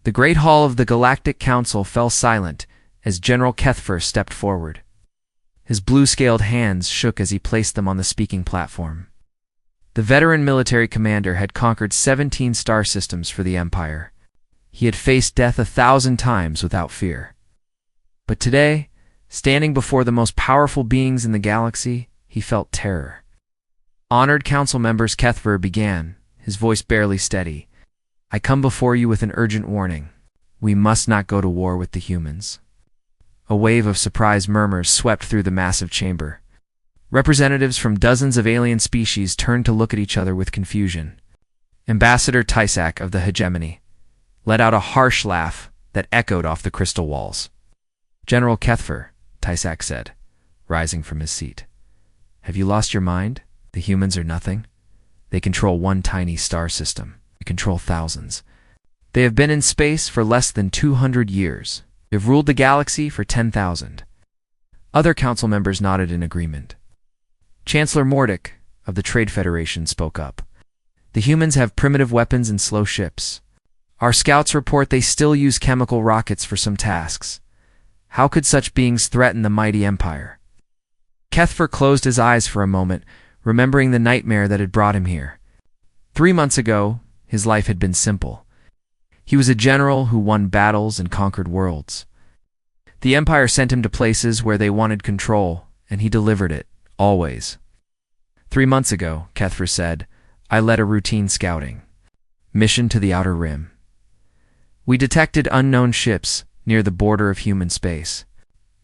The great hall of the Galactic Council fell silent as General Kethfer stepped forward. His blue-scaled hands shook as he placed them on the speaking platform. The veteran military commander had conquered 17 star systems for the Empire. He had faced death 1,000 times without fear. But today, standing before the most powerful beings in the galaxy, he felt terror. Honored council members, Kethver began, his voice barely steady. I come before you with an urgent warning. We must not go to war with the humans. A wave of surprised murmurs swept through the massive chamber. Representatives from dozens of alien species turned to look at each other with confusion. Ambassador Tysak of the Hegemony let out a harsh laugh that echoed off the crystal walls. General Kethver, Tysak said, rising from his seat. Have you lost your mind? The humans are nothing. They control one tiny star system. We control thousands. They have been in space for less than 200 years. They have ruled the galaxy for 10,000. Other council members nodded in agreement. Chancellor Mordic of the Trade Federation spoke up. The humans have primitive weapons and slow ships. Our scouts report they still use chemical rockets for some tasks. How could such beings threaten the mighty Empire? Kethver closed his eyes for a moment, remembering the nightmare that had brought him here. 3 months ago, his life had been simple. He was a general who won battles and conquered worlds. The Empire sent him to places where they wanted control, and he delivered it, always. 3 months ago, Kethver said, I led a routine scouting mission to the Outer Rim. We detected unknown ships near the border of human space.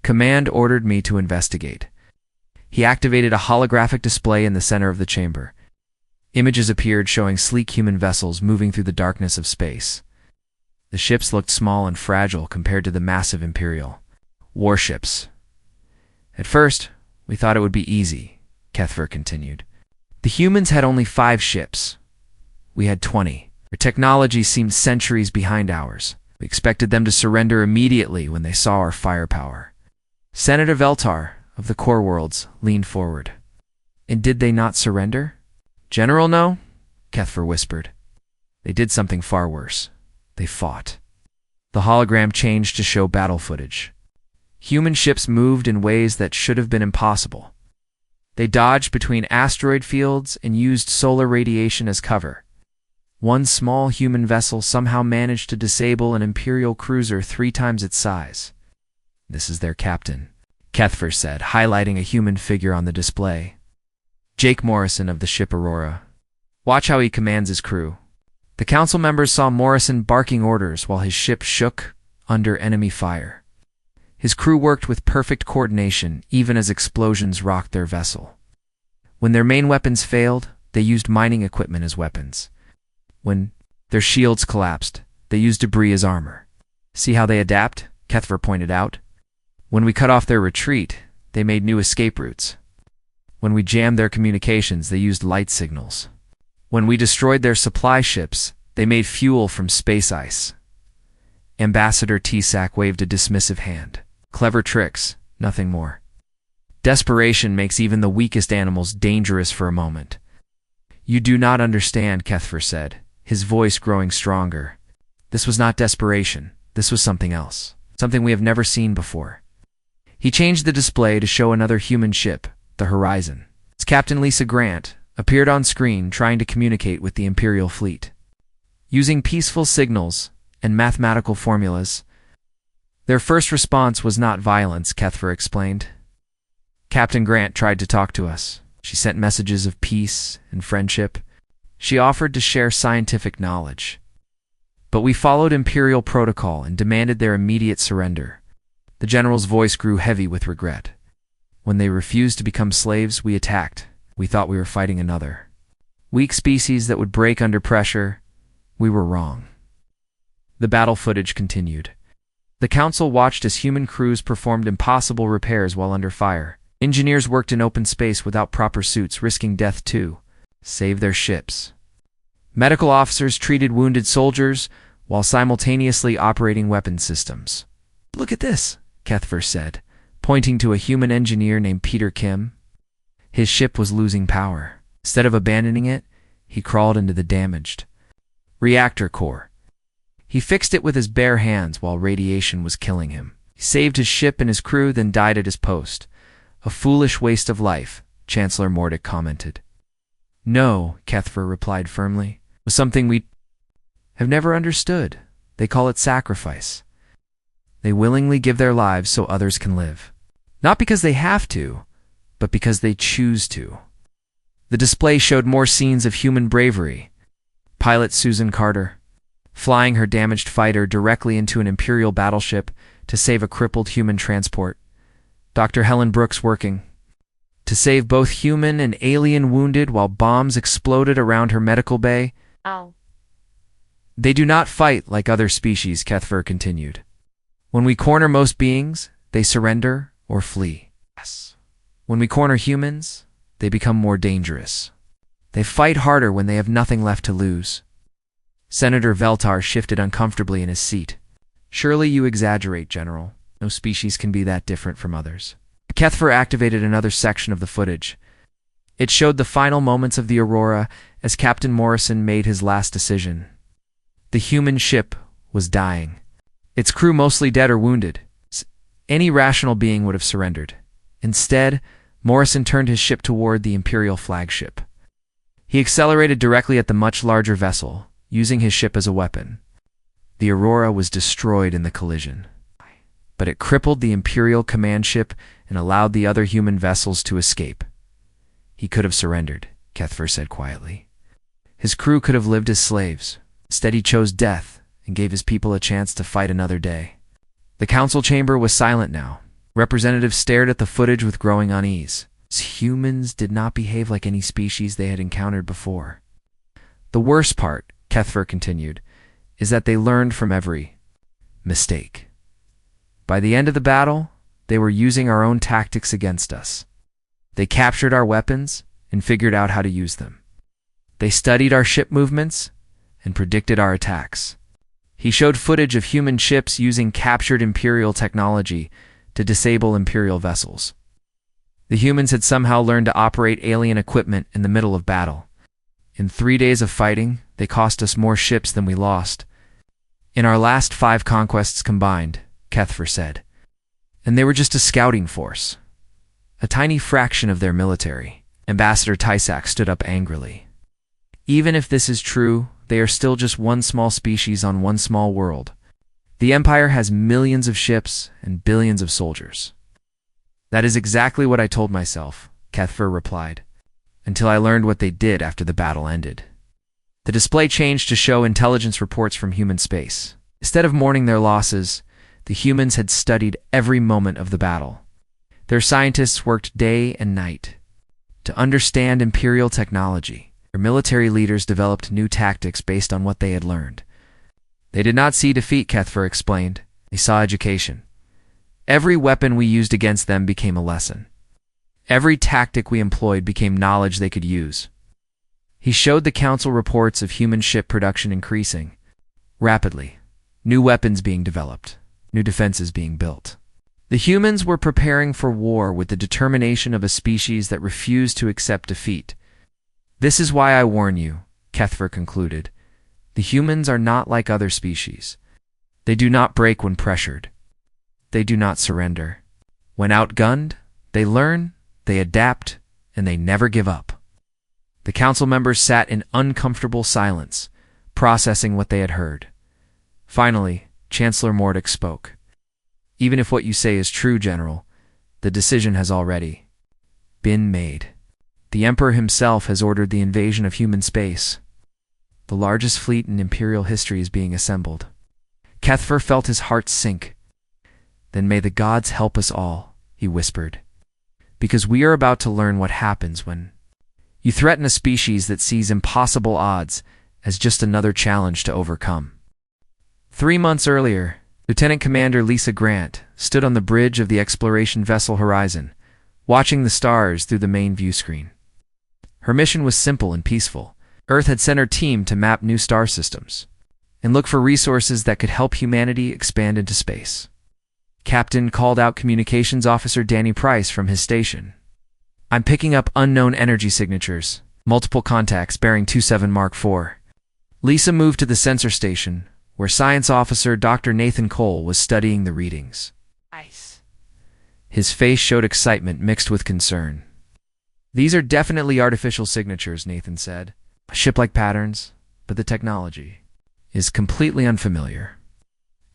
Command ordered me to investigate. He activated a holographic display in the center of the chamber. Images appeared showing sleek human vessels moving through the darkness of space. The ships looked small and fragile compared to the massive Imperial warships. At first, we thought it would be easy, Kethver continued. The humans had only 5 ships. We had 20. Their technology seemed centuries behind ours. We expected them to surrender immediately when they saw our firepower. Senator Veltar of the Core Worlds leaned forward. And did they not surrender? General, no, Kethver whispered. They did something far worse. They fought. The hologram changed to show battle footage. Human ships moved in ways that should have been impossible. They dodged between asteroid fields and used solar radiation as cover. One small human vessel somehow managed to disable an Imperial cruiser 3 times its size. This is their captain, Kethver said, highlighting a human figure on the display. Jake Morrison of the ship Aurora. Watch how he commands his crew. The council members saw Morrison barking orders while his ship shook under enemy fire. His crew worked with perfect coordination even as explosions rocked their vessel. When their main weapons failed, they used mining equipment as weapons. When their shields collapsed, they used debris as armor. See how they adapt? Kethver pointed out. When we cut off their retreat, they made new escape routes. When we jammed their communications, they used light signals. When we destroyed their supply ships, they made fuel from space ice. Ambassador Tysak waved a dismissive hand. Clever tricks, nothing more. Desperation makes even the weakest animals dangerous for a moment. You do not understand, Kethver said, his voice growing stronger. This was not desperation. This was something else. Something we have never seen before. He changed the display to show another human ship, the Horizon. Its Captain Lisa Grant appeared on screen trying to communicate with the Imperial fleet. Using peaceful signals and mathematical formulas, their first response was not violence, Kethver explained. Captain Grant tried to talk to us. She sent messages of peace and friendship. She offered to share scientific knowledge. But we followed Imperial protocol and demanded their immediate surrender. The general's voice grew heavy with regret. When they refused to become slaves, we attacked. We thought we were fighting another weak species that would break under pressure. We were wrong. The battle footage continued. The council watched as human crews performed impossible repairs while under fire. Engineers worked in open space without proper suits, risking death to save their ships. Medical officers treated wounded soldiers while simultaneously operating weapon systems. Look at this, Kethver said, pointing to a human engineer named Peter Kim. His ship was losing power. Instead of abandoning it, he crawled into the damaged reactor core. He fixed it with his bare hands while radiation was killing him. He saved his ship and his crew, then died at his post. A foolish waste of life, Chancellor Mordick commented. No, Kethfer replied firmly. It was something we have never understood. They call it sacrifice. They willingly give their lives so others can live. Not because they have to, but because they choose to. The display showed more scenes of human bravery. Pilot Susan Carter, flying her damaged fighter directly into an Imperial battleship to save a crippled human transport. Dr. Helen Brooks working to save both human and alien wounded while bombs exploded around her medical bay. Ow. They do not fight like other species, Kethfer continued. When we corner most beings, they surrender or flee. Yes. When we corner humans, they become more dangerous. They fight harder when they have nothing left to lose. Senator Veltar shifted uncomfortably in his seat. Surely you exaggerate, General. No species can be that different from others. Kethfer activated another section of the footage. It showed the final moments of the Aurora as Captain Morrison made his last decision. The human ship was dying. Its crew mostly dead or wounded. Any rational being would have surrendered. Instead, Morrison turned his ship toward the Imperial flagship. He accelerated directly at the much larger vessel, using his ship as a weapon. The Aurora was destroyed in the collision, but it crippled the Imperial command ship and allowed the other human vessels to escape. He could have surrendered, Kethfer said quietly. His crew could have lived as slaves. Instead, he chose death and gave his people a chance to fight another day. The council chamber was silent now. Representatives stared at the footage with growing unease. Humans did not behave like any species they had encountered before. The worst part, Kethfer continued, is that they learned from every mistake. By the end of the battle, they were using our own tactics against us. They captured our weapons and figured out how to use them. They studied our ship movements and predicted our attacks. He showed footage of human ships using captured Imperial technology to disable Imperial vessels. The humans had somehow learned to operate alien equipment in the middle of battle. In 3 days of fighting, they cost us more ships than we lost. In our last 5 conquests combined, Kethfer said. And they were just a scouting force. A tiny fraction of their military. Ambassador Tysak stood up angrily. Even if this is true, they are still just one small species on one small world. The Empire has millions of ships and billions of soldiers. That is exactly what I told myself, Kethfer replied, until I learned what they did after the battle ended. The display changed to show intelligence reports from human space. Instead of mourning their losses, the humans had studied every moment of the battle. Their scientists worked day and night to understand Imperial technology. Their military leaders developed new tactics based on what they had learned. They did not see defeat, Kethfer explained. They saw education. Every weapon we used against them became a lesson. Every tactic we employed became knowledge they could use. He showed the council reports of human ship production increasing rapidly, new weapons being developed, new defenses being built. The humans were preparing for war with the determination of a species that refused to accept defeat. This is why I warn you, Kethfer concluded. The humans are not like other species. They do not break when pressured. They do not surrender. When outgunned, they learn, they adapt, and they never give up. The council members sat in uncomfortable silence, processing what they had heard. Finally, Chancellor Mordick spoke. Even if what you say is true, General, the decision has already been made. The Emperor himself has ordered the invasion of human space. The largest fleet in Imperial history is being assembled. Kethfer felt his heart sink. Then may the gods help us all, he whispered. Because we are about to learn what happens when you threaten a species that sees impossible odds as just another challenge to overcome. 3 months earlier, Lieutenant Commander Lisa Grant stood on the bridge of the exploration vessel Horizon, watching the stars through the main view screen. Her mission was simple and peaceful. Earth had sent her team to map new star systems and look for resources that could help humanity expand into space. Captain called out Communications Officer Danny Price from his station. I'm picking up unknown energy signatures, multiple contacts bearing 27 Mark IV. Lisa moved to the sensor station, where Science Officer Dr. Nathan Cole was studying the readings. Nice. His face showed excitement mixed with concern. "These are definitely artificial signatures," Nathan said. "Ship-like patterns, but the technology is completely unfamiliar.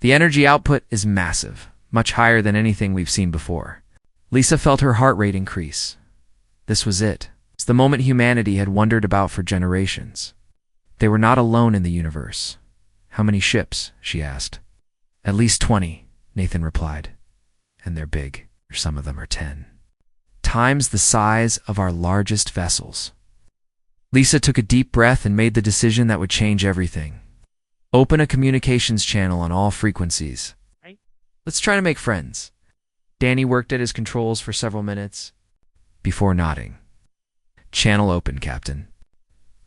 The energy output is massive, much higher than anything we've seen before." Lisa felt her heart rate increase. This was it. It's the moment humanity had wondered about for generations. They were not alone in the universe. "How many ships?" she asked. "At least 20, Nathan replied. "And they're big. Some of them are 10 times the size of our largest vessels." Lisa took a deep breath and made the decision that would change everything. "Open a communications channel on all frequencies. Let's try to make friends." Danny worked at his controls for several minutes before nodding. "Channel open, Captain."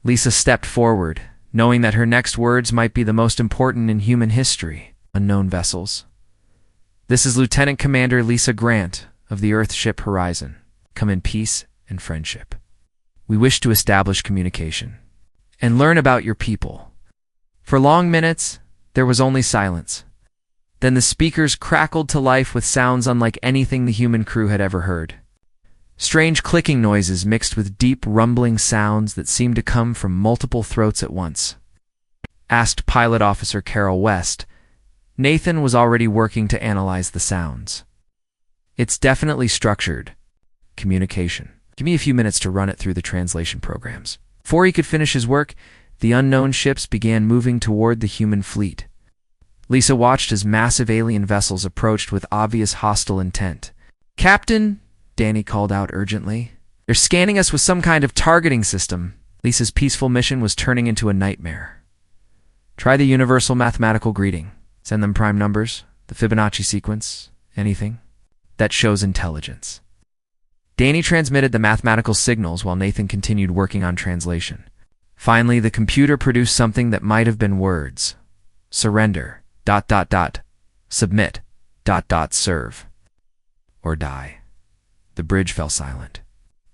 Lisa stepped forward, knowing that her next words might be the most important in human history. "Unknown vessels. This is Lieutenant Commander Lisa Grant of the Earthship Horizon. Come in peace and friendship. We wish to establish communication and learn about your people." For long minutes, there was only silence. Then the speakers crackled to life with sounds unlike anything the human crew had ever heard. Strange clicking noises mixed with deep rumbling sounds that seemed to come from multiple throats at once. Asked Pilot Officer Carol West, Nathan was already working to analyze the sounds. "It's definitely structured communication. Give me a few minutes to run it through the translation programs." Before he could finish his work, the unknown ships began moving toward the human fleet. Lisa watched as massive alien vessels approached with obvious hostile intent. "Captain," Danny called out urgently, "they're scanning us with some kind of targeting system." Lisa's peaceful mission was turning into a nightmare. "Try the universal mathematical greeting. Send them prime numbers, the Fibonacci sequence, anything that shows intelligence." Danny transmitted the mathematical signals while Nathan continued working on translation. Finally, the computer produced something that might have been words. "Surrender, ... submit, ... serve, or die." The bridge fell silent.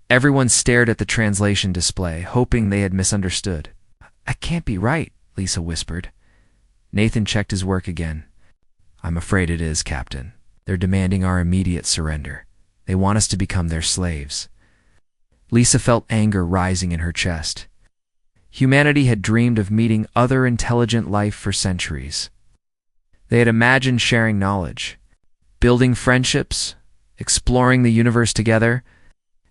Everyone stared at the translation display, hoping they had misunderstood. "That can't be right," Lisa whispered. Nathan checked his work again. "I'm afraid it is, Captain. They're demanding our immediate surrender. They want us to become their slaves." Lisa felt anger rising in her chest. Humanity had dreamed of meeting other intelligent life for centuries. They had imagined sharing knowledge, building friendships, exploring the universe together.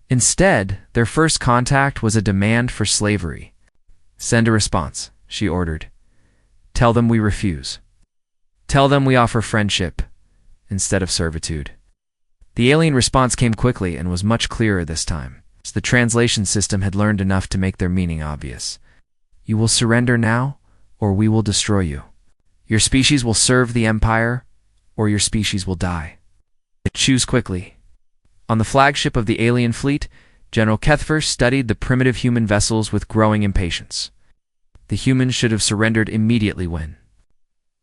Instead, their first contact was a demand for slavery. "Send a response," she ordered. "Tell them we refuse. Tell them we offer friendship instead of servitude." The alien response came quickly and was much clearer this time. The translation system had learned enough to make their meaning obvious. "You will surrender now, or we will destroy you. Your species will serve the Empire, or your species will die. Choose quickly." On the flagship of the alien fleet, General Kethfer studied the primitive human vessels with growing impatience. The humans should have surrendered immediately when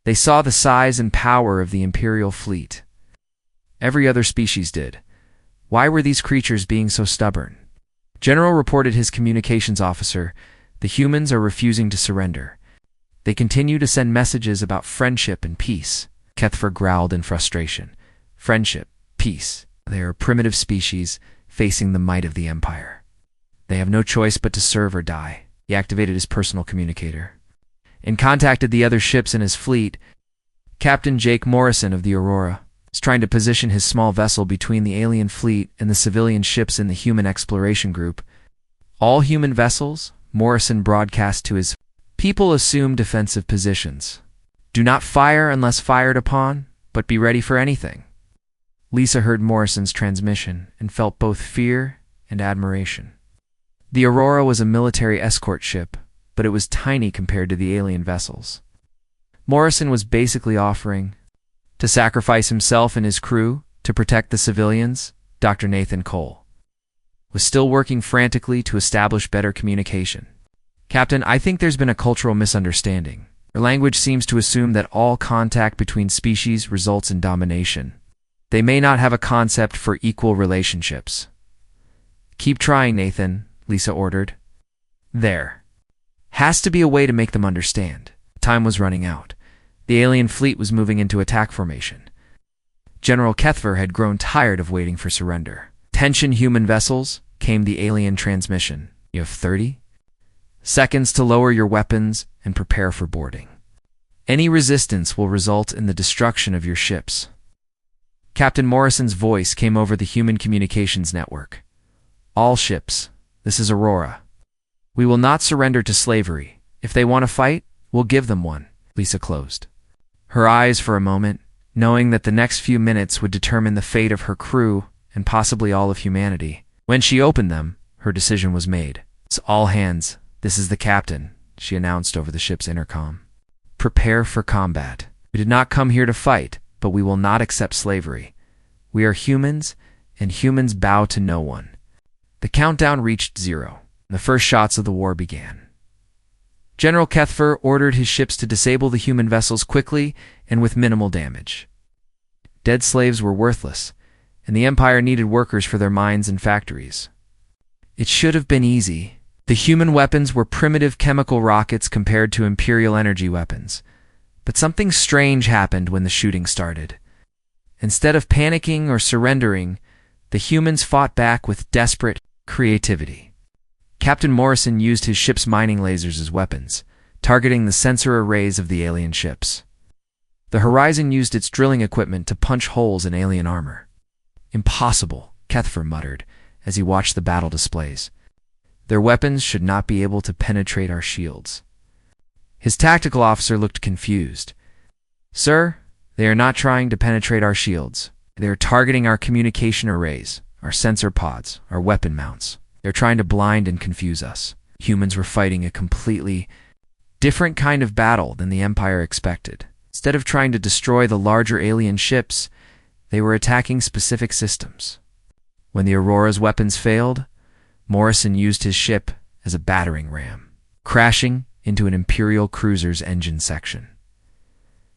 they saw the size and power of the Imperial fleet. Every other species did. Why were these creatures being so stubborn? General reported his communications officer, "The humans are refusing to surrender. They continue to send messages about friendship and peace." Kethfer growled in frustration. "Friendship, peace. They are a primitive species facing the might of the Empire. They have no choice but to serve or die." He activated his personal communicator and contacted the other ships in his fleet. Captain Jake Morrison of the Aurora was trying to position his small vessel between the alien fleet and the civilian ships in the human exploration group. "All human vessels," Morrison broadcast to his people, "assume defensive positions. Do not fire unless fired upon, but be ready for anything." Lisa heard Morrison's transmission and felt both fear and admiration. The Aurora was a military escort ship, but it was tiny compared to the alien vessels. Morrison was basically offering to sacrifice himself and his crew to protect the civilians. Dr. Nathan Cole was still working frantically to establish better communication. "Captain, I think there's been a cultural misunderstanding. Our language seems to assume that all contact between species results in domination. They may not have a concept for equal relationships." "Keep trying, Nathan," Lisa ordered. "There has to be a way to make them understand." Time was running out. The alien fleet was moving into attack formation. General Kethver had grown tired of waiting for surrender. "Attention, human vessels," came the alien transmission. "You have 30 seconds to lower your weapons and prepare for boarding. Any resistance will result in the destruction of your ships." Captain Morrison's voice came over the human communications network. "All ships, this is Aurora. We will not surrender to slavery. If they want to fight, we'll give them one." Lisa closed her eyes for a moment, knowing that the next few minutes would determine the fate of her crew and possibly all of humanity. When she opened them, her decision was made. "It's all hands. This is the captain," she announced over the ship's intercom. "Prepare for combat. We did not come here to fight, but we will not accept slavery. We are humans, and humans bow to no one." The countdown reached 0. The first shots of the war began. General Kethver ordered his ships to disable the human vessels quickly and with minimal damage. Dead slaves were worthless, and the Empire needed workers for their mines and factories. It should have been easy. The human weapons were primitive chemical rockets compared to Imperial energy weapons. But something strange happened when the shooting started. Instead of panicking or surrendering, the humans fought back with desperate creativity. Captain Morrison used his ship's mining lasers as weapons, targeting the sensor arrays of the alien ships. The Horizon used its drilling equipment to punch holes in alien armor. "Impossible," Kethver muttered as he watched the battle displays. "Their weapons should not be able to penetrate our shields." His tactical officer looked confused. "Sir, they are not trying to penetrate our shields. They are targeting our communication arrays, our sensor pods, our weapon mounts. They're trying to blind and confuse us." Humans were fighting a completely different kind of battle than the Empire expected. Instead of trying to destroy the larger alien ships, they were attacking specific systems. When the Aurora's weapons failed, Morrison used his ship as a battering ram, crashing into an Imperial cruiser's engine section.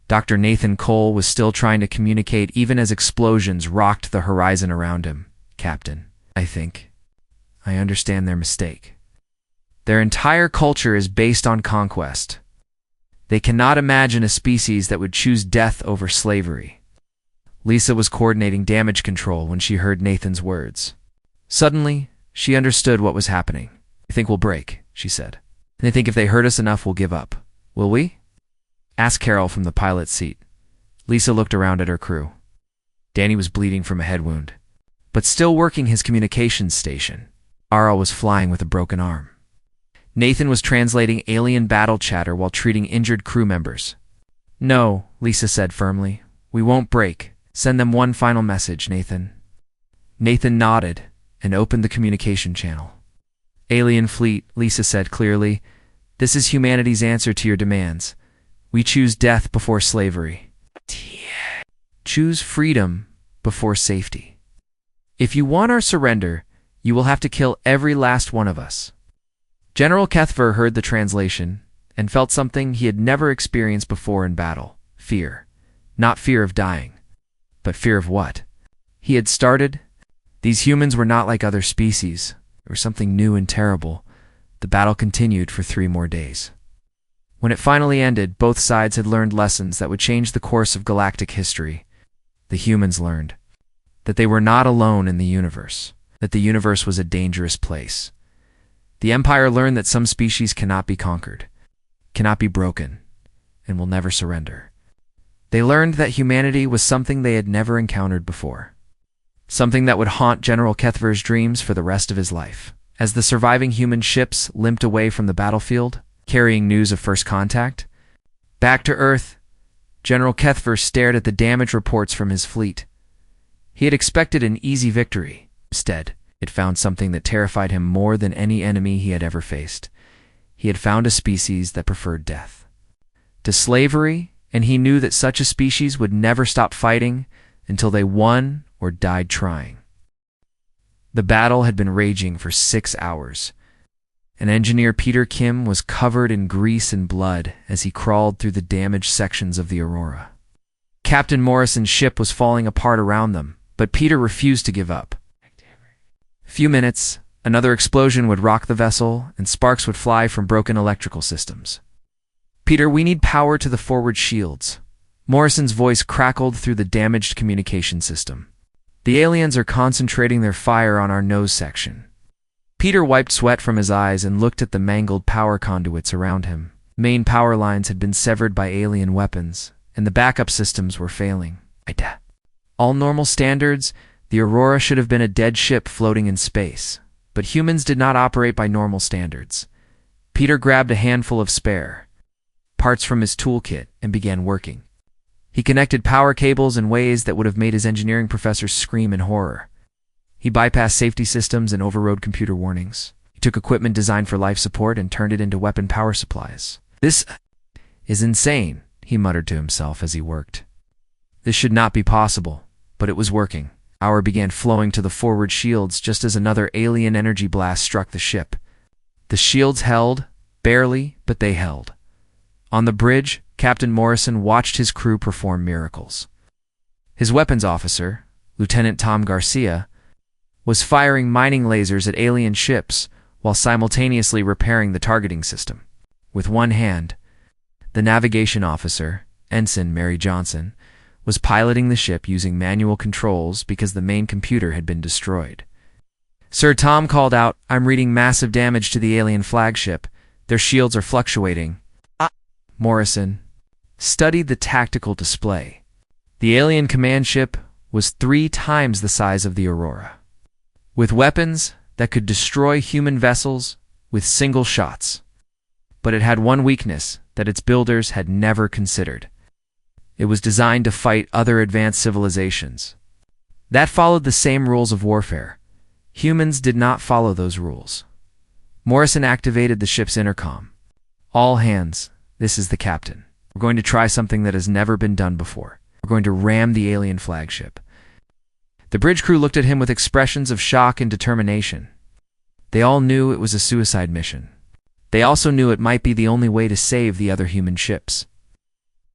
Dr. Nathan Cole was still trying to communicate even as explosions rocked the horizon around him. "Captain, I understand their mistake. Their entire culture is based on conquest. They cannot imagine a species that would choose death over slavery." Lisa was coordinating damage control when she heard Nathan's words. Suddenly, she understood what was happening. "I think we'll break," she said. "And they think if they hurt us enough, we'll give up. Will we?" asked Carol from the pilot's seat. Lisa looked around at her crew. Danny was bleeding from a head wound, but still working his communications station. Ara was flying with a broken arm. Nathan was translating alien battle chatter while treating injured crew members. "No," Lisa said firmly. "We won't break. Send them one final message, Nathan." Nathan nodded and opened the communication channel. "Alien fleet," Lisa said clearly. "This is humanity's answer to your demands. We choose death before slavery. Choose freedom before safety. If you want our surrender, you will have to kill every last one of us." General Kethver heard the translation and felt something he had never experienced before in battle. Fear. Not fear of dying, but fear of what he had started. These humans were not like other species. There was something new and terrible. The battle continued for 3 more days. When it finally ended, both sides had learned lessons that would change the course of galactic history. The humans learned that they were not alone in the universe, that the universe was a dangerous place. The Empire learned that some species cannot be conquered, cannot be broken, and will never surrender. They learned that humanity was something they had never encountered before, something that would haunt General Kethver's dreams for the rest of his life. As the surviving human ships limped away from the battlefield, carrying news of first contact, back to Earth, General Kethver stared at the damage reports from his fleet. He had expected an easy victory. Instead, it found something that terrified him more than any enemy he had ever faced. He had found a species that preferred death to slavery, and he knew that such a species would never stop fighting until they won or died trying. The battle had been raging for 6 hours, and Engineer Peter Kim was covered in grease and blood as he crawled through the damaged sections of the Aurora. Captain Morrison's ship was falling apart around them, but Peter refused to give up. Few minutes, another explosion would rock the vessel, and sparks would fly from broken electrical systems. "Peter, we need power to the forward shields." Morrison's voice crackled through the damaged communication system. The aliens are concentrating their fire on our nose section. Peter wiped sweat from his eyes and looked at the mangled power conduits around him. Main power lines had been severed by alien weapons, and the backup systems were failing. All normal standards, the Aurora should have been a dead ship floating in space, but humans did not operate by normal standards. Peter grabbed a handful of spare parts from his toolkit and began working. He connected power cables in ways that would have made his engineering professor scream in horror. He bypassed safety systems and overrode computer warnings. He took equipment designed for life support and turned it into weapon power supplies. "This is insane," he muttered to himself as he worked. This should not be possible, but it was working. Power began flowing to the forward shields just as another alien energy blast struck the ship. The shields held, barely, but they held. On the bridge, Captain Morrison watched his crew perform miracles. His weapons officer, Lieutenant Tom Garcia, was firing mining lasers at alien ships while simultaneously repairing the targeting system. With one hand, the navigation officer, Ensign Mary Johnson, was piloting the ship using manual controls because the main computer had been destroyed. Sir Tom called out, "I'm reading massive damage to the alien flagship. Their shields are fluctuating." Morrison studied the tactical display. The alien command ship was 3 times the size of the Aurora, with weapons that could destroy human vessels with single shots. But it had one weakness that its builders had never considered. It was designed to fight other advanced civilizations. That followed the same rules of warfare. Humans did not follow those rules. Morrison activated the ship's intercom. "All hands, this is the captain. We're going to try something that has never been done before. We're going to ram the alien flagship." The bridge crew looked at him with expressions of shock and determination. They all knew it was a suicide mission. They also knew it might be the only way to save the other human ships.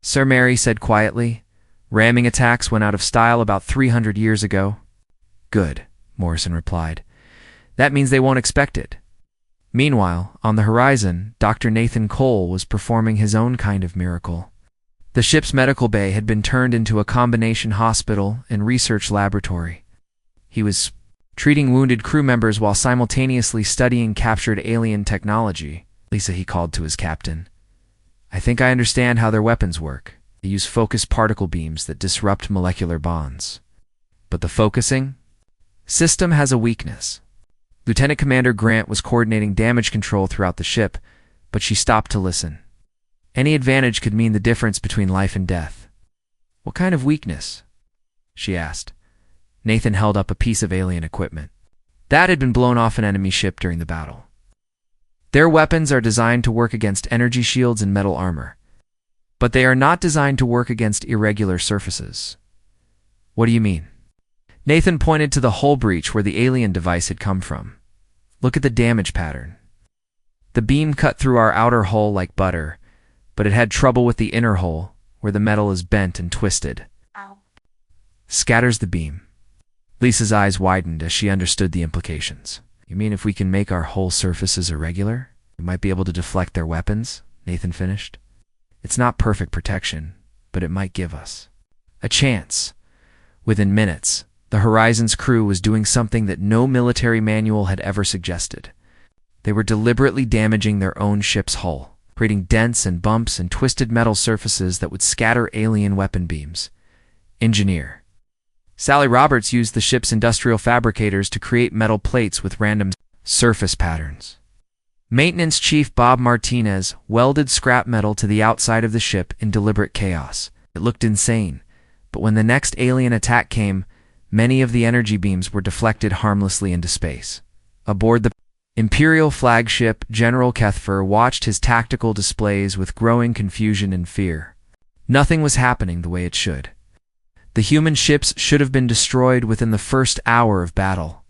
Sir Mary said quietly, "Ramming attacks went out of style about 300 years ago." "Good," Morrison replied. "That means they won't expect it." Meanwhile, on the horizon, Dr. Nathan Cole was performing his own kind of miracle. The ship's medical bay had been turned into a combination hospital and research laboratory. He was treating wounded crew members while simultaneously studying captured alien technology. "Lisa," he called to his captain, "I think I understand how their weapons work. They use focused particle beams that disrupt molecular bonds. But the focusing system has a weakness." Lieutenant Commander Grant was coordinating damage control throughout the ship, but she stopped to listen. Any advantage could mean the difference between life and death. "What kind of weakness?" she asked. Nathan held up a piece of alien equipment. That had been blown off an enemy ship during the battle. "Their weapons are designed to work against energy shields and metal armor, but they are not designed to work against irregular surfaces." "What do you mean?" Nathan pointed to the hull breach where the alien device had come from. "Look at the damage pattern. The beam cut through our outer hull like butter, but it had trouble with the inner hull, where the metal is bent and twisted. Scatters the beam." Lisa's eyes widened as she understood the implications. "You mean if we can make our hull surfaces irregular, we might be able to deflect their weapons?" Nathan finished. "It's not perfect protection, but it might give us a chance." Within minutes, the Horizon's crew was doing something that no military manual had ever suggested. They were deliberately damaging their own ship's hull, creating dents and bumps and twisted metal surfaces that would scatter alien weapon beams. Engineer Sally Roberts used the ship's industrial fabricators to create metal plates with random surface patterns. Maintenance Chief Bob Martinez welded scrap metal to the outside of the ship in deliberate chaos. It looked insane, but when the next alien attack came, many of the energy beams were deflected harmlessly into space. Aboard the Imperial flagship, General Kethfer watched his tactical displays with growing confusion and fear. Nothing was happening the way it should. The human ships should have been destroyed within the first hour of battle.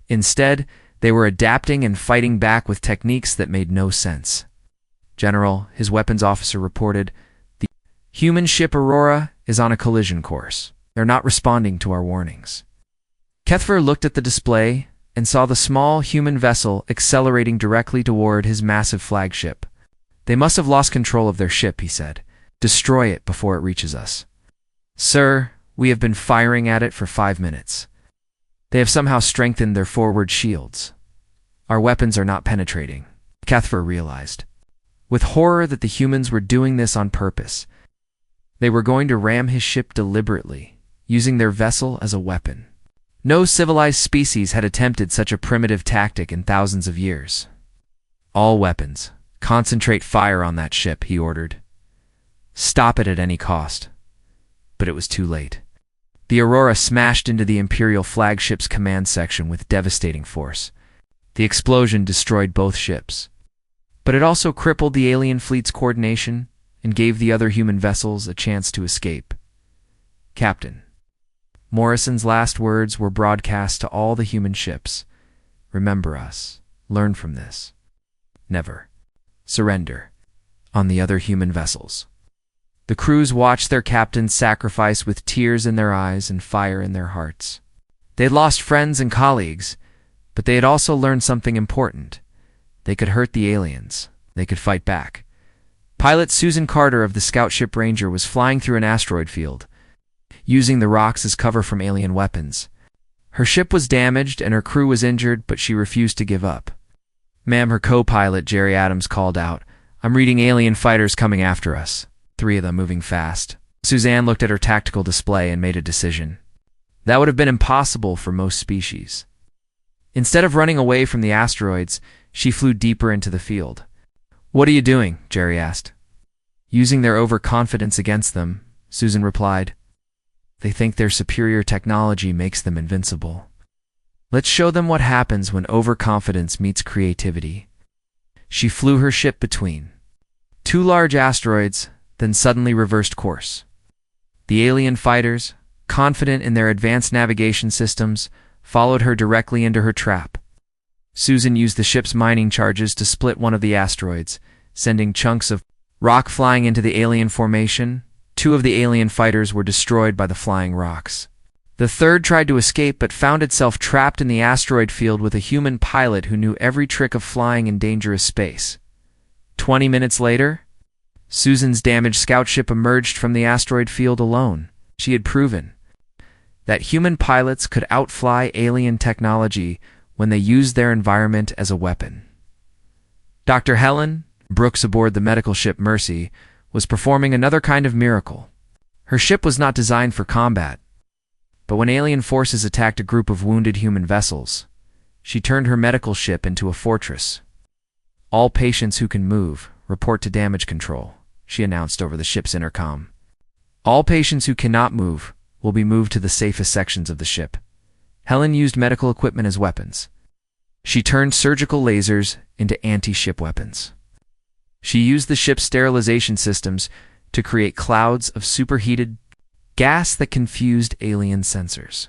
Instead, they were adapting and fighting back with techniques that made no sense. "General," his weapons officer reported, "the human ship Aurora is on a collision course. They're not responding to our warnings." Kethfer looked at the display and saw the small human vessel accelerating directly toward his massive flagship. "They must have lost control of their ship," he said. Destroy it before it reaches us. Sir, we have been firing at it for 5 minutes. They have somehow strengthened their forward shields. Our weapons are not penetrating, Kethfer realized. With horror that the humans were doing this on purpose. They were going to ram his ship deliberately, using their vessel as a weapon. No civilized species had attempted such a primitive tactic in thousands of years. All weapons, concentrate fire on that ship, he ordered. Stop it at any cost. But it was too late. The Aurora smashed into the Imperial flagship's command section with devastating force. The explosion destroyed both ships. But it also crippled the alien fleet's coordination and gave the other human vessels a chance to escape. Captain. Morrison's last words were broadcast to all the human ships. Remember us. Learn from this. Never. Surrender. On the other human vessels. The crews watched their captains sacrifice with tears in their eyes and fire in their hearts. They had lost friends and colleagues, but they had also learned something important. They could hurt the aliens. They could fight back. Pilot Susan Carter of the scout ship Ranger was flying through an asteroid field, using the rocks as cover from alien weapons. Her ship was damaged and her crew was injured, but she refused to give up. Ma'am, her co-pilot Jerry Adams called out, "I'm reading alien fighters coming after us. 3 of them moving fast." Suzanne looked at her tactical display and made a decision. That would have been impossible for most species. Instead of running away from the asteroids, she flew deeper into the field. "What are you doing?" Jerry asked. "Using their overconfidence against them," Susan replied. "They think their superior technology makes them invincible. Let's show them what happens when overconfidence meets creativity." She flew her ship between 2 large asteroids, then suddenly reversed course. The alien fighters, confident in their advanced navigation systems, followed her directly into her trap. Susan used the ship's mining charges to split one of the asteroids, sending chunks of rock flying into the alien formation. 2 of the alien fighters were destroyed by the flying rocks. The third tried to escape but found itself trapped in the asteroid field with a human pilot who knew every trick of flying in dangerous space. 20 minutes later, Susan's damaged scout ship emerged from the asteroid field alone. She had proven that human pilots could outfly alien technology when they used their environment as a weapon. Dr. Helen Brooks aboard the medical ship Mercy was performing another kind of miracle. Her ship was not designed for combat, but when alien forces attacked a group of wounded human vessels, she turned her medical ship into a fortress. "All patients who can move, report to damage control," she announced over the ship's intercom. "All patients who cannot move will be moved to the safest sections of the ship." Helen used medical equipment as weapons. She turned surgical lasers into anti-ship weapons. She used the ship's sterilization systems to create clouds of superheated gas that confused alien sensors.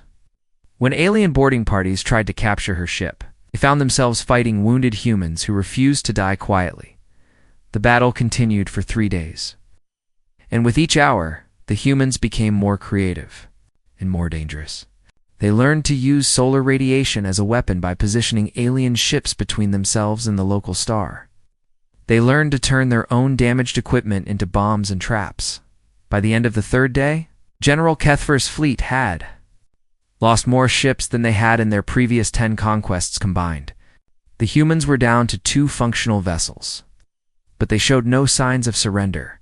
When alien boarding parties tried to capture her ship, they found themselves fighting wounded humans who refused to die quietly. The battle continued for 3 days. And with each hour, the humans became more creative and more dangerous. They learned to use solar radiation as a weapon by positioning alien ships between themselves and the local star. They learned to turn their own damaged equipment into bombs and traps. By the end of the 3rd day, General Kethfer's fleet had lost more ships than they had in their previous 10 conquests combined. The humans were down to 2 functional vessels. But they showed no signs of surrender,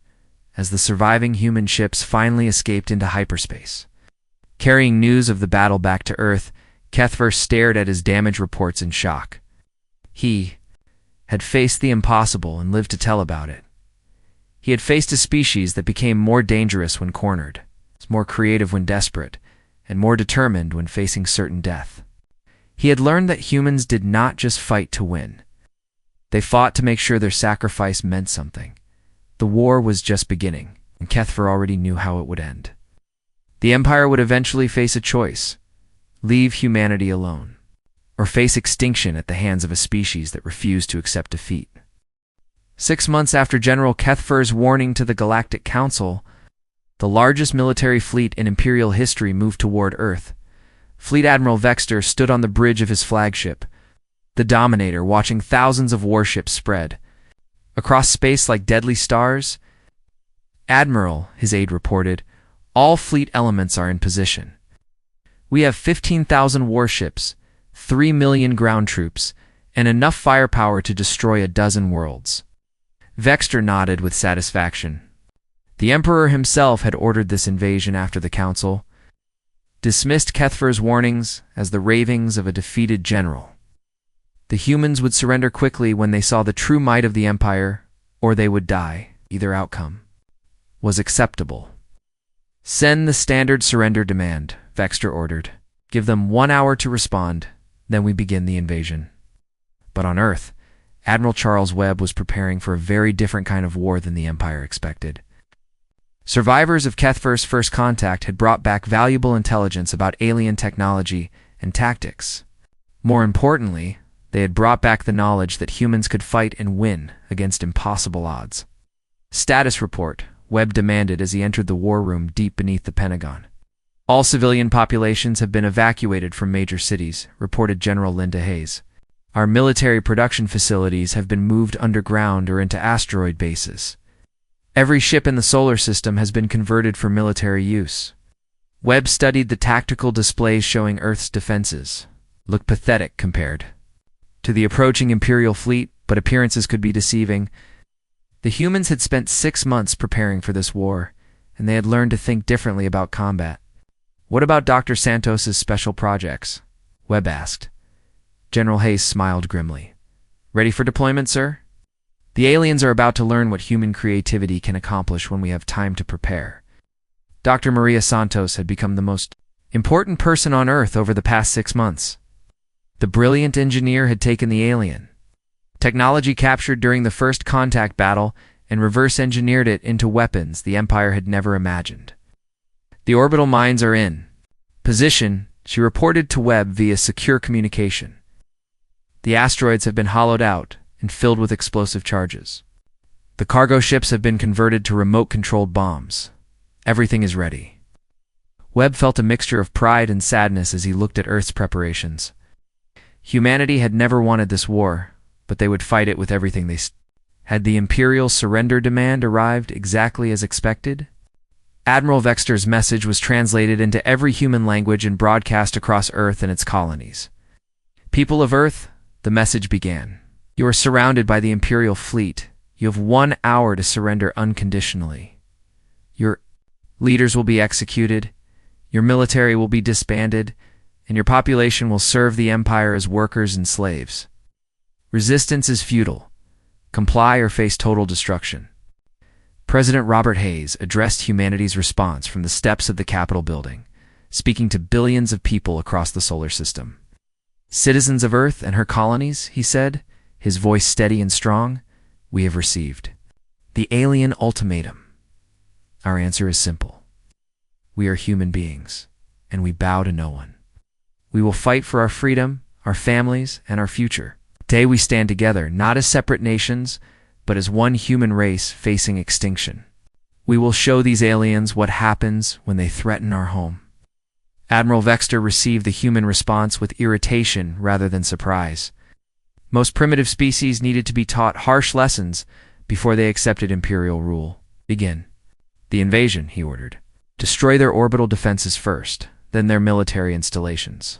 as the surviving human ships finally escaped into hyperspace. Carrying news of the battle back to Earth, Kethfer stared at his damage reports in shock. He had faced the impossible and lived to tell about it. He had faced a species that became more dangerous when cornered, more creative when desperate, and more determined when facing certain death. He had learned that humans did not just fight to win. They fought to make sure their sacrifice meant something. The war was just beginning, and Kethfer already knew how it would end. The Empire would eventually face a choice: leave humanity alone, or face extinction at the hands of a species that refused to accept defeat. 6 months after General Kethfer's warning to the Galactic Council, the largest military fleet in Imperial history moved toward Earth. Fleet Admiral Vexter stood on the bridge of his flagship, the Dominator, watching thousands of warships spread across space like deadly stars. "Admiral," his aide reported, "all fleet elements are in position. We have 15,000 warships, 3 million ground troops, and enough firepower to destroy a dozen worlds." Vexter nodded with satisfaction. The Emperor himself had ordered this invasion after the Council dismissed Kethfer's warnings as the ravings of a defeated general. The humans would surrender quickly when they saw the true might of the Empire, or they would die. Either outcome was acceptable. "Send the standard surrender demand," Vexter ordered. "Give them 1 hour to respond, then we begin the invasion." But on Earth, Admiral Charles Webb was preparing for a very different kind of war than the Empire expected. Survivors of Kethfer's first contact had brought back valuable intelligence about alien technology and tactics. More importantly, they had brought back the knowledge that humans could fight and win against impossible odds. "Status report," Webb demanded as he entered the war room deep beneath the Pentagon. "All civilian populations have been evacuated from major cities," reported General Linda Hayes. "Our military production facilities have been moved underground or into asteroid bases. Every ship in the solar system has been converted for military use." Webb studied the tactical displays showing Earth's defenses. Looked pathetic compared to the approaching Imperial fleet, but appearances could be deceiving. The humans had spent 6 months preparing for this war, and they had learned to think differently about combat. "What about Dr. Santos's special projects?" Webb asked. General Hayes smiled grimly. "Ready for deployment, sir? The aliens are about to learn what human creativity can accomplish when we have time to prepare." Dr. Maria Santos had become the most important person on Earth over the past 6 months. The brilliant engineer had taken the alien technology captured during the first contact battle and reverse-engineered it into weapons the Empire had never imagined. "The orbital mines are in position," she reported to Webb via secure communication. "The asteroids have been hollowed out and filled with explosive charges. The cargo ships have been converted to remote-controlled bombs. Everything is ready." Webb felt a mixture of pride and sadness as he looked at Earth's preparations. Humanity had never wanted this war, but they would fight it with everything they had the Imperial surrender demand arrived exactly as expected? Admiral Vexter's message was translated into every human language and broadcast across Earth and its colonies. "People of Earth," the message began. "You are surrounded by the Imperial fleet. You have 1 hour to surrender unconditionally. Your leaders will be executed, your military will be disbanded, and your population will serve the Empire as workers and slaves. Resistance is futile. Comply or face total destruction." President Robert Hayes addressed humanity's response from the steps of the Capitol building, speaking to billions of people across the solar system. "Citizens of Earth and her colonies," he said, his voice steady and strong, "we have received the alien ultimatum. Our answer is simple. We are human beings, and we bow to no one. We will fight for our freedom, our families, and our future. Today we stand together, not as separate nations, but as one human race facing extinction. We will show these aliens what happens when they threaten our home." Admiral Vexter received the human response with irritation rather than surprise. Most primitive species needed to be taught harsh lessons before they accepted Imperial rule. "Begin the invasion," he ordered. "Destroy their orbital defenses first, then their military installations.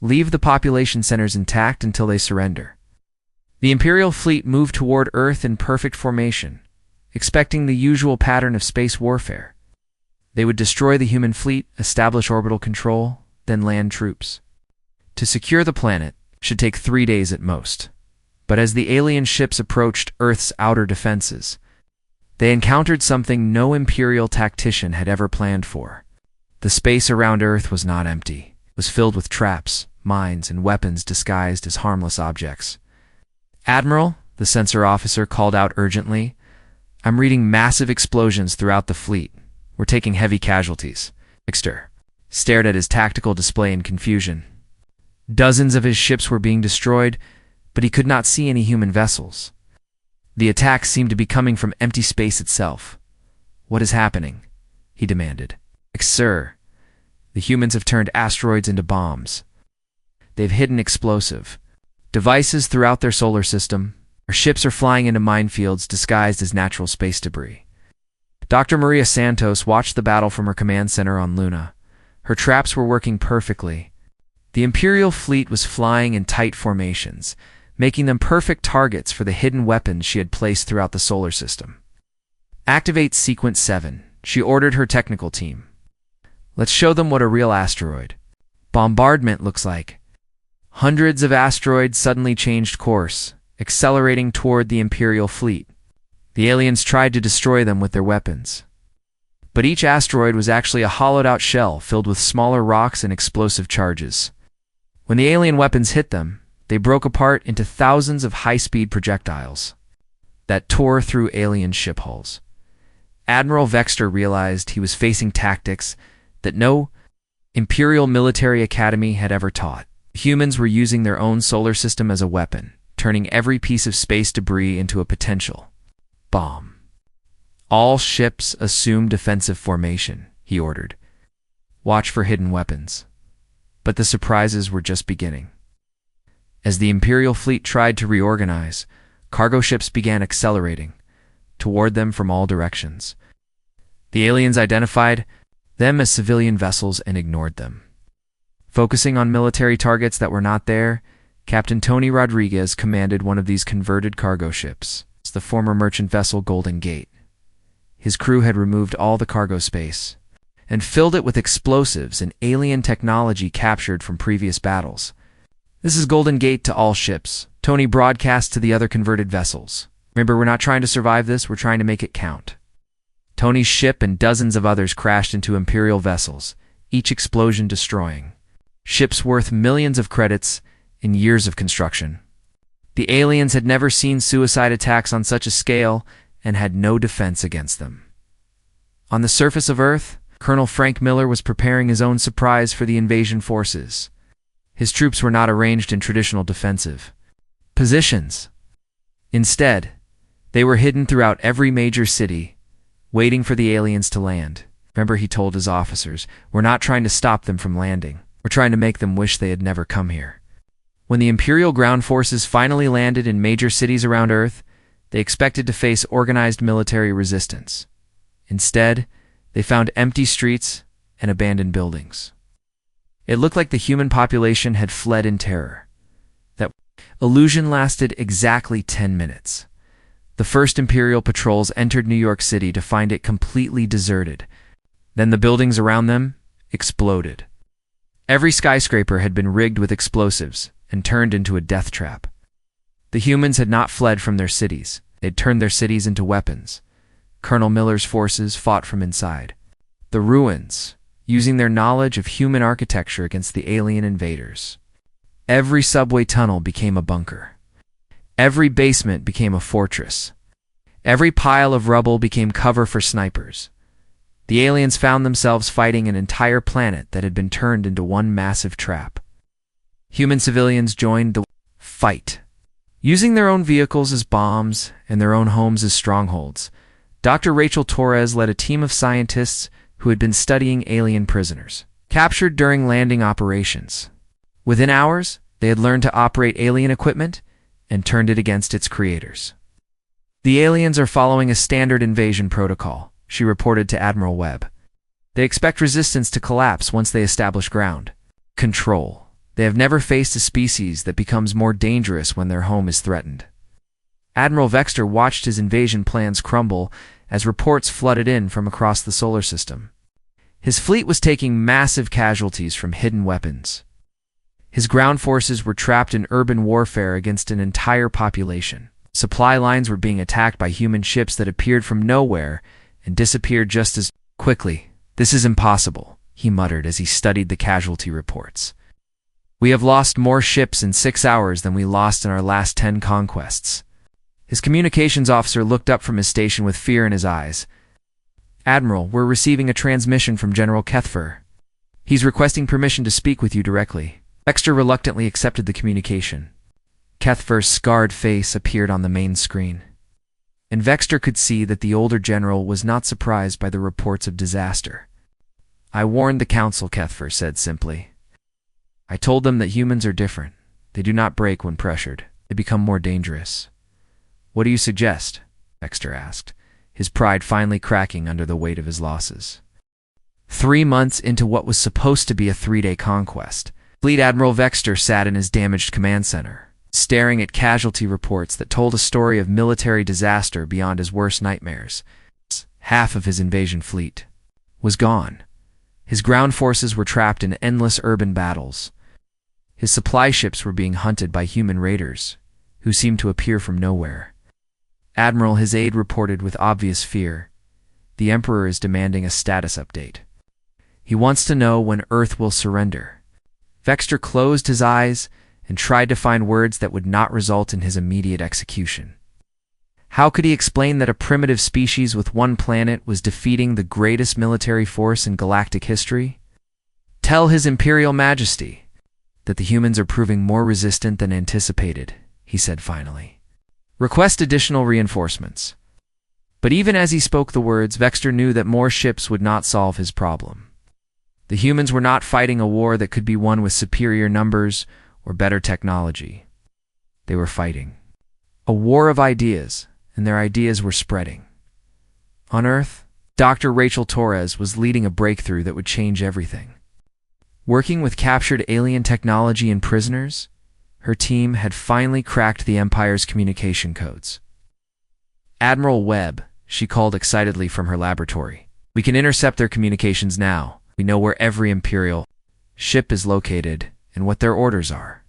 Leave the population centers intact until they surrender." The Imperial fleet moved toward Earth in perfect formation, expecting the usual pattern of space warfare. They would destroy the human fleet, establish orbital control, then land troops. To secure the planet should take 3 days at most. But as the alien ships approached Earth's outer defenses, they encountered something no Imperial tactician had ever planned for. The space around Earth was not empty. It was filled with traps, mines, and weapons disguised as harmless objects. "Admiral," the sensor officer called out urgently, "I'm reading massive explosions throughout the fleet. We're taking heavy casualties." Vexter stared at his tactical display in confusion. Dozens of his ships were being destroyed, but he could not see any human vessels. The attacks seemed to be coming from empty space itself. "What is happening?" he demanded. "Sir, the humans have turned asteroids into bombs. They've hidden explosive devices throughout their solar system. Our ships are flying into minefields disguised as natural space debris. Dr. Maria Santos watched the battle from her command center on Luna. Her traps were working perfectly. The Imperial fleet was flying in tight formations, making them perfect targets for the hidden weapons she had placed throughout the solar system. Activate Sequence 7, she ordered her technical team. Let's show them what a real asteroid bombardment looks like. Hundreds of asteroids suddenly changed course, accelerating toward the Imperial fleet. The aliens tried to destroy them with their weapons. But each asteroid was actually a hollowed-out shell filled with smaller rocks and explosive charges. When the alien weapons hit them, they broke apart into thousands of high-speed projectiles that tore through alien ship hulls. Admiral Vexter realized he was facing tactics that no Imperial military academy had ever taught. Humans were using their own solar system as a weapon, turning every piece of space debris into a potential bomb. All ships assume defensive formation, he ordered. Watch for hidden weapons. But the surprises were just beginning. As the Imperial fleet tried to reorganize, cargo ships began accelerating toward them from all directions. The aliens identified them as civilian vessels and ignored them. Focusing on military targets that were not there, Captain Tony Rodriguez commanded one of these converted cargo ships, the former merchant vessel Golden Gate. His crew had removed all the cargo space and filled it with explosives and alien technology captured from previous battles. This is Golden Gate to all ships, Tony broadcast to the other converted vessels. Remember, we're not trying to survive this, we're trying to make it count. Tony's ship and dozens of others crashed into Imperial vessels, each explosion destroying ships worth millions of credits in years of construction. The aliens had never seen suicide attacks on such a scale and had no defense against them. On the surface of Earth, Colonel Frank Miller was preparing his own surprise for the invasion forces. His troops were not arranged in traditional defensive positions. Instead, they were hidden throughout every major city, waiting for the aliens to land. Remember, he told his officers, we're not trying to stop them from landing. We're trying to make them wish they had never come here. When the Imperial ground forces finally landed in major cities around Earth, they expected to face organized military resistance. Instead, they found empty streets and abandoned buildings. It looked like the human population had fled in terror. That illusion lasted exactly 10 minutes. The first Imperial patrols entered New York City to find it completely deserted. Then the buildings around them exploded. Every skyscraper had been rigged with explosives and turned into a death trap. The humans had not fled from their cities. They'd turned their cities into weapons. Colonel Miller's forces fought from inside the ruins, using their knowledge of human architecture against the alien invaders. Every subway tunnel became a bunker. Every basement became a fortress. Every pile of rubble became cover for snipers. The aliens found themselves fighting an entire planet that had been turned into one massive trap. Human civilians joined the fight. Using their own vehicles as bombs and their own homes as strongholds, Dr. Rachel Torres led a team of scientists who had been studying alien prisoners, captured during landing operations. Within hours, they had learned to operate alien equipment and turned it against its creators. The aliens are following a standard invasion protocol, she reported to Admiral Webb. They expect resistance to collapse once they establish ground control. They have never faced a species that becomes more dangerous when their home is threatened. Admiral Vexter watched his invasion plans crumble as reports flooded in from across the solar system. His fleet was taking massive casualties from hidden weapons. His ground forces were trapped in urban warfare against an entire population. Supply lines were being attacked by human ships that appeared from nowhere and disappeared just as quickly. This is impossible, he muttered as he studied the casualty reports. We have lost more ships in 6 hours than we lost in our last 10 conquests. His communications officer looked up from his station with fear in his eyes. Admiral, we're receiving a transmission from General Kethfer. He's requesting permission to speak with you directly. Vexter reluctantly accepted the communication. Kethfer's scarred face appeared on the main screen, and Vexter could see that the older general was not surprised by the reports of disaster. I warned the council, Kethfer said simply. I told them that humans are different. They do not break when pressured. They become more dangerous. What do you suggest? Vexter asked, his pride finally cracking under the weight of his losses. 3 months into what was supposed to be a 3-day conquest, Fleet Admiral Vexter sat in his damaged command center, staring at casualty reports that told a story of military disaster beyond his worst nightmares. Half of his invasion fleet was gone. His ground forces were trapped in endless urban battles. His supply ships were being hunted by human raiders, who seemed to appear from nowhere. Admiral, his aide reported with obvious fear, "The Emperor is demanding a status update. He wants to know when Earth will surrender." Vexter closed his eyes and tried to find words that would not result in his immediate execution. How could he explain that a primitive species with one planet was defeating the greatest military force in galactic history? "Tell His Imperial Majesty that the humans are proving more resistant than anticipated," he said finally. "Request additional reinforcements." But even as he spoke the words, Vexter knew that more ships would not solve his problem. The humans were not fighting a war that could be won with superior numbers or better technology. They were fighting a war of ideas, and their ideas were spreading. On Earth, Dr. Rachel Torres was leading a breakthrough that would change everything. Working with captured alien technology and prisoners, her team had finally cracked the Empire's communication codes. "Admiral Webb," she called excitedly from her laboratory. "We can intercept their communications now. We know where every Imperial ship is located and what their orders are."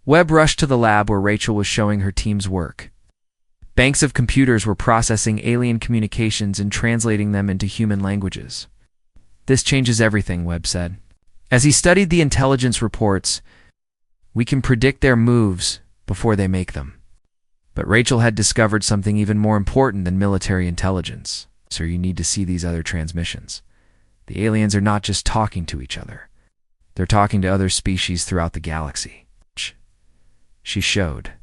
Webb rushed to the lab where Rachel was showing her team's work. Banks of computers were processing alien communications and translating them into human languages. "This changes everything," Webb said. As he studied the intelligence reports, "We can predict their moves before they make them." But Rachel had discovered something even more important than military intelligence. "So you need to see these other transmissions. The aliens are not just talking to each other. They're talking to other species throughout the galaxy." She showed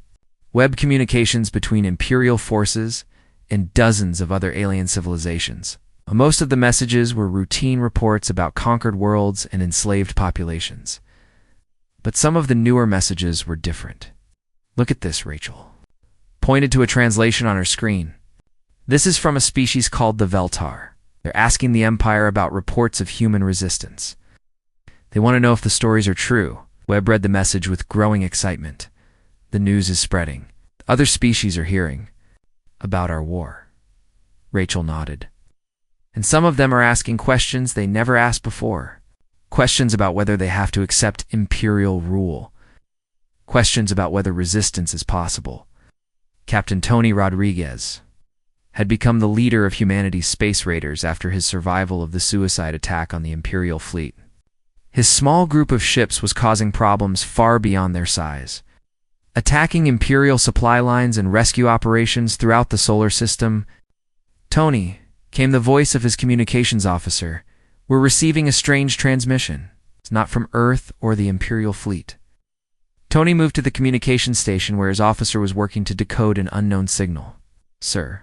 web communications between Imperial forces and dozens of other alien civilizations. Most of the messages were routine reports about conquered worlds and enslaved populations. But some of the newer messages were different. "Look at this," Rachel pointed to a translation on her screen. "This is from a species called the Veltar. They're asking the Empire about reports of human resistance. They want to know if the stories are true." Webb read the message with growing excitement. "The news is spreading. Other species are hearing about our war." Rachel nodded. "And some of them are asking questions they never asked before. Questions about whether they have to accept Imperial rule. Questions about whether resistance is possible." Captain Tony Rodriguez had become the leader of humanity's space raiders after his survival of the suicide attack on the Imperial fleet. His small group of ships was causing problems far beyond their size, attacking Imperial supply lines and rescue operations throughout the solar system. "Tony," came the voice of his communications officer, "we're receiving a strange transmission. It's not from Earth or the Imperial fleet." Tony moved to the communications station where his officer was working to decode an unknown signal. "Sir,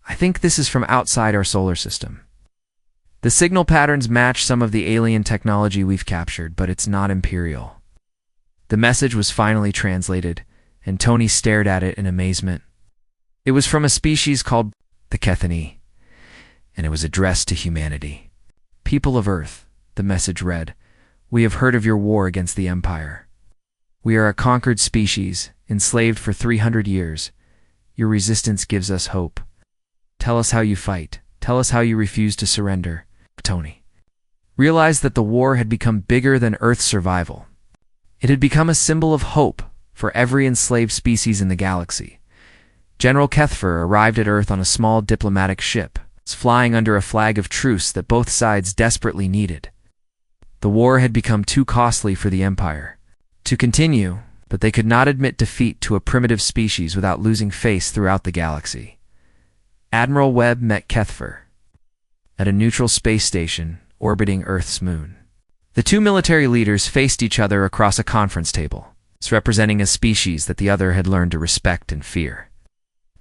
I think this is from outside our solar system. The signal patterns match some of the alien technology we've captured, but it's not Imperial." The message was finally translated, and Tony stared at it in amazement. It was from a species called the Kethany, and it was addressed to humanity. "People of Earth," the message read, "we have heard of your war against the Empire. We are a conquered species, enslaved for 300 years. Your resistance gives us hope. Tell us how you fight. Tell us how you refuse to surrender." Tony realized that the war had become bigger than Earth's survival. It had become a symbol of hope for every enslaved species in the galaxy. General Kethfer arrived at Earth on a small diplomatic ship, flying under a flag of truce that both sides desperately needed. The war had become too costly for the Empire to continue, but they could not admit defeat to a primitive species without losing face throughout the galaxy. Admiral Webb met Kethfer at a neutral space station orbiting Earth's moon. The two military leaders faced each other across a conference table, representing a species that the other had learned to respect and fear.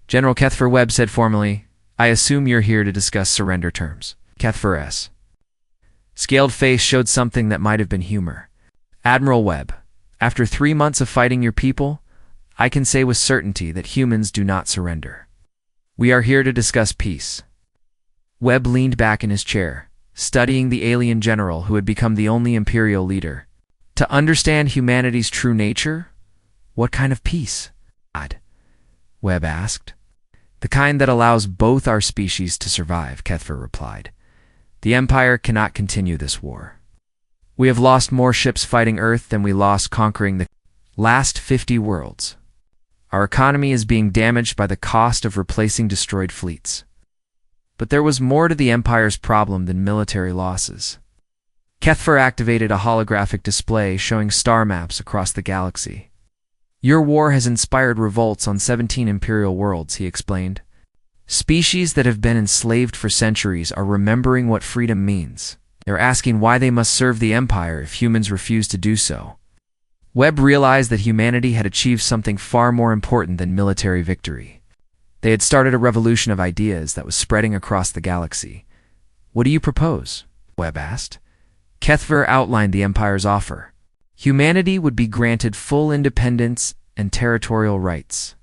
General Kethfer, Webb said formally, "I assume you're here to discuss surrender terms." Kethfer's scaled face showed something that might have been humor. "Admiral Webb, after 3 months of fighting your people, I can say with certainty that humans do not surrender." We are here to discuss peace. Webb leaned back in his chair, studying the alien general who had become the only Imperial leader. To understand humanity's true nature? What kind of peace? Webb asked. The kind that allows both our species to survive, Kethfer replied. The Empire cannot continue this war. We have lost more ships fighting Earth than we lost conquering the last 50 worlds. Our economy is being damaged by the cost of replacing destroyed fleets. But there was more to the Empire's problem than military losses. Kethfer activated a holographic display showing star maps across the galaxy. Your war has inspired revolts on 17 Imperial worlds, he explained. Species that have been enslaved for centuries are remembering what freedom means. They're asking why they must serve the Empire if humans refuse to do so. Webb realized that humanity had achieved something far more important than military victory. They had started a revolution of ideas that was spreading across the galaxy. What do you propose? Webb asked. Kethfer outlined the Empire's offer. Humanity would be granted full independence and territorial rights.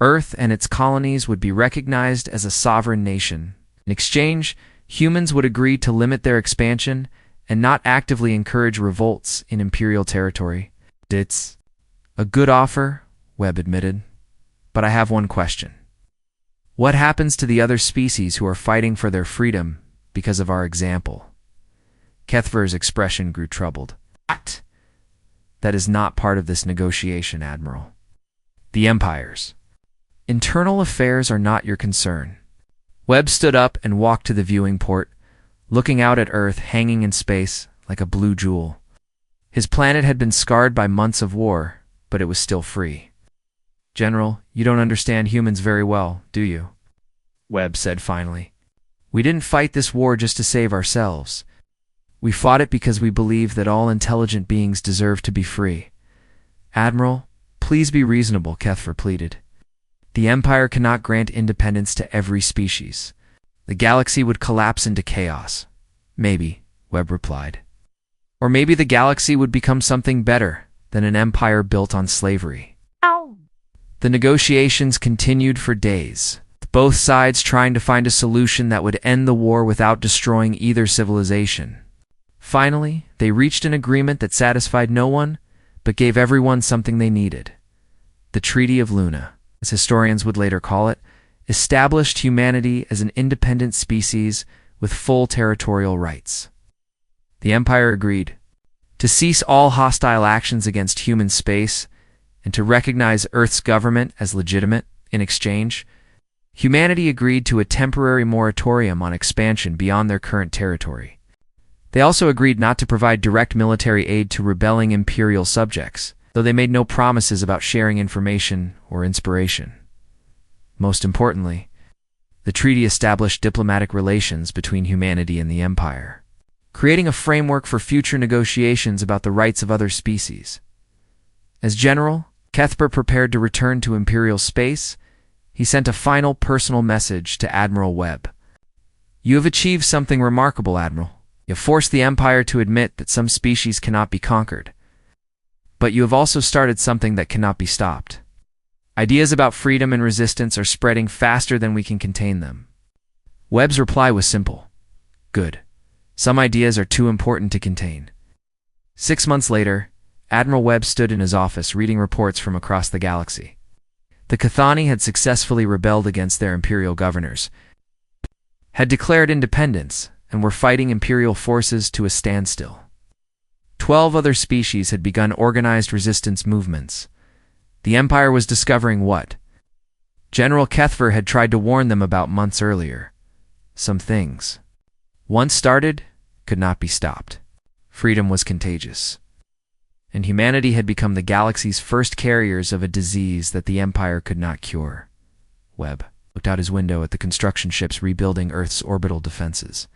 Earth and its colonies would be recognized as a sovereign nation. In exchange, humans would agree to limit their expansion and not actively encourage revolts in Imperial territory. It's a good offer, Webb admitted, but I have one question. What happens to the other species who are fighting for their freedom because of our example? Kethfer's expression grew troubled. What? That is not part of this negotiation, Admiral. The Empire's internal affairs are not your concern. Webb stood up and walked to the viewing port, looking out at Earth hanging in space like a blue jewel. His planet had been scarred by months of war, but it was still free. General, you don't understand humans very well, do you? Webb said finally. We didn't fight this war just to save ourselves. We fought it because we believe that all intelligent beings deserve to be free. Admiral, please be reasonable, Kethfer pleaded. The Empire cannot grant independence to every species. The galaxy would collapse into chaos. Maybe, Webb replied. Or maybe the galaxy would become something better than an empire built on slavery. Ow. The negotiations continued for days, both sides trying to find a solution that would end the war without destroying either civilization. Finally, they reached an agreement that satisfied no one, but gave everyone something they needed. The Treaty of Luna, as historians would later call it, established humanity as an independent species with full territorial rights. The Empire agreed to cease all hostile actions against human space and to recognize Earth's government as legitimate. In exchange, humanity agreed to a temporary moratorium on expansion beyond their current territory. They also agreed not to provide direct military aid to rebelling Imperial subjects, though they made no promises about sharing information or inspiration. Most importantly, the treaty established diplomatic relations between humanity and the Empire, creating a framework for future negotiations about the rights of other species. As general, Kethfer prepared to return to Imperial space. He sent a final personal message to Admiral Webb. You have achieved something remarkable, Admiral. You have forced the Empire to admit that some species cannot be conquered. But you have also started something that cannot be stopped. Ideas about freedom and resistance are spreading faster than we can contain them. Webb's reply was simple. Good. Some ideas are too important to contain. 6 months later, Admiral Webb stood in his office reading reports from across the galaxy. The Cathani had successfully rebelled against their Imperial governors, had declared independence, and were fighting Imperial forces to a standstill. 12 other species had begun organized resistance movements. The Empire was discovering what General Kethfer had tried to warn them about months earlier. Some things, once started, could not be stopped. Freedom was contagious, and humanity had become the galaxy's first carriers of a disease that the Empire could not cure. Webb looked out his window at the construction ships rebuilding Earth's orbital defenses.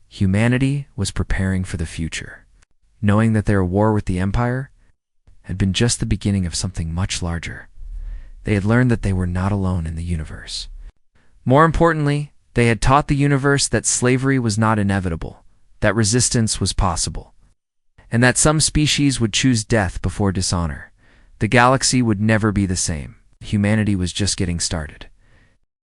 Humanity was preparing for the future, knowing that their war with the Empire had been just the beginning of something much larger. They had learned that they were not alone in the universe. More importantly, they had taught the universe that slavery was not inevitable, that resistance was possible, and that some species would choose death before dishonor. The galaxy would never be the same. Humanity was just getting started.